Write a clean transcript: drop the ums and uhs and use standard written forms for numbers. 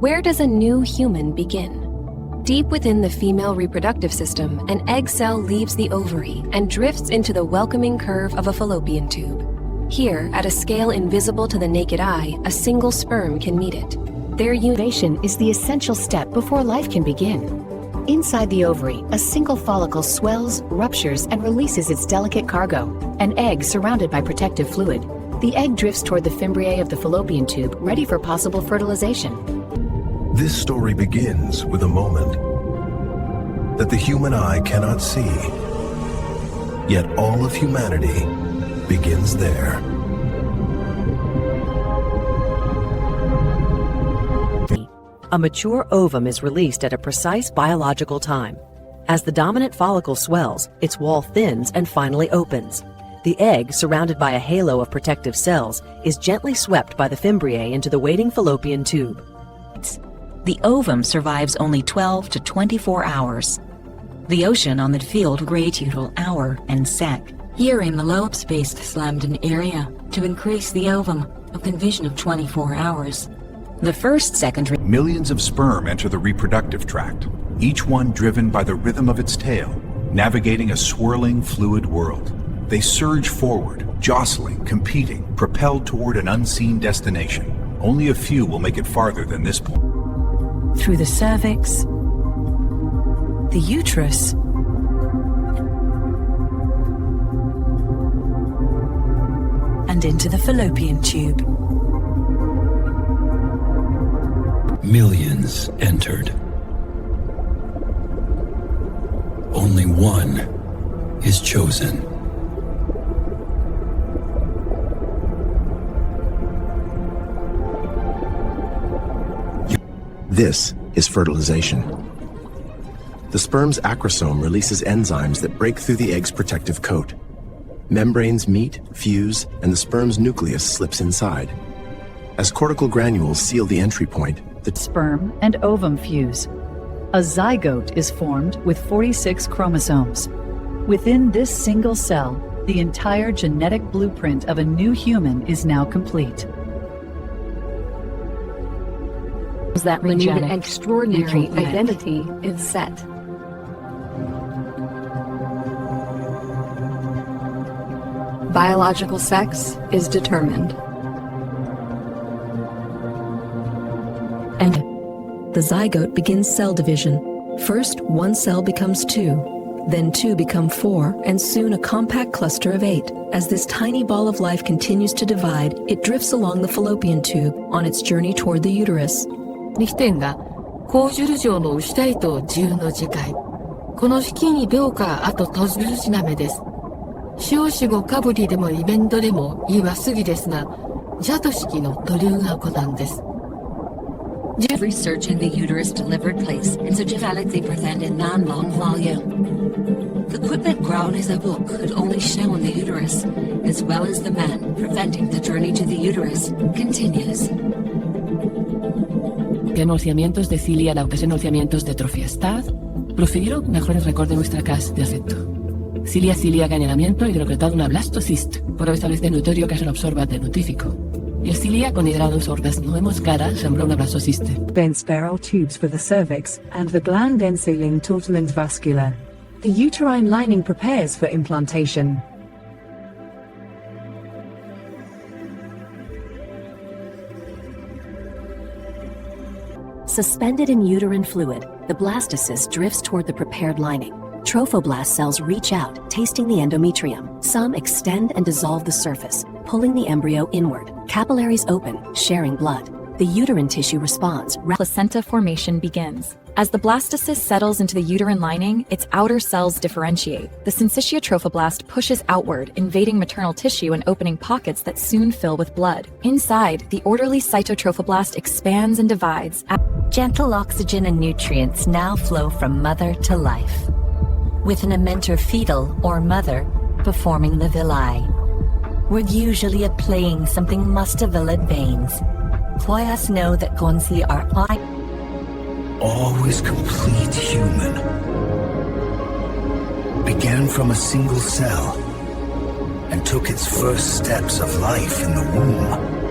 Where does a new human begin? Deep within the female reproductive system, an egg cell leaves the ovary and drifts into the welcoming curve of a fallopian tube. Here, at a scale invisible to the naked eye, a single sperm can meet it. Their ovulation is the essential step before life can begin. Inside the ovary, a single follicle swells, ruptures, and releases its delicate cargo, an egg surrounded by protective fluid. The egg drifts toward the fimbriae of the fallopian tube, ready for possible fertilization. This story begins with a moment that the human eye cannot see. Yet all of humanity begins there. A mature ovum is released at a precise biological time. As the dominant follicle swells, its wall thins and finally opens. The egg, surrounded by a halo of protective cells, is gently swept by the fimbriae into the waiting fallopian tube. The ovum survives only 12 to 24 hours. The ocean on the field gray-total hour and sec. Here in the lobe-spaced Slamden area, to increase the ovum, a condition of 24 hours. The first secondary. Millions of sperm enter the reproductive tract, each one driven by the rhythm of its tail, navigating a swirling, fluid world. They surge forward, jostling, competing, propelled toward an unseen destination. Only a few will make it farther than this point. Through the cervix, the uterus, and into the fallopian tube. Millions entered. Only one is chosen. This is fertilization. The sperm's acrosome releases enzymes that break through the egg's protective coat. Membranes meet, fuse, and the sperm's nucleus slips inside. As cortical granules seal the entry point, the sperm and ovum fuse. A zygote is formed with 46 chromosomes. Within this single cell, the entire genetic blueprint of a new human is now complete. That when an extraordinary identity is set. Biological sex is determined. And the zygote begins cell division. First, one cell becomes two, then two become four, and soon a compact cluster of 8. As this tiny ball of life continues to divide, it drifts along the fallopian tube on its journey toward the uterus. 2点が高ジュル錠の牛体と10の次回。この式に秒かあととずるしなめです。少子語かぶりでもイベントでも言いはすぎですが、ジャト式のトリューが行なんです。Research in the uterus delivered place in such a galaxy present in non-long volume. The equipment ground as a book could only show in the uterus, as well as the man preventing the journey to the uterus, continues. Enunciamientos de Cilia lautes enunciamientos de trofiestad procedieron mejores récords de nuestra casa de afecto. Cilia ganelamiento hidrocretado una blastocyst, por vez de notorio que se lo absorba de nutífico. Y el cilia con hidrados orgasmo hemos cara sembró una blastociste. Bent spiral tubes for the cervix and the gland ensaling total and vascular. The uterine lining prepares for implantation. Suspended in uterine fluid, the blastocyst drifts toward the prepared lining. Trophoblast cells reach out, tasting the endometrium. Some extend and dissolve the surface, pulling the embryo inward. Capillaries open, sharing blood. The uterine tissue responds. Placenta formation begins. As the blastocyst settles into the uterine lining, its outer cells differentiate. The syncytia trophoblast pushes outward, invading maternal tissue and opening pockets that soon fill with blood. Inside, the orderly cytotrophoblast expands and divides. Gentle oxygen and nutrients now flow from mother to life, with an immentor fetal or mother performing the villi. We're usually playing something mustavilid veins. Poyas know that Gonzi are Always complete human. Began from a single cell and took its first steps of life in the womb.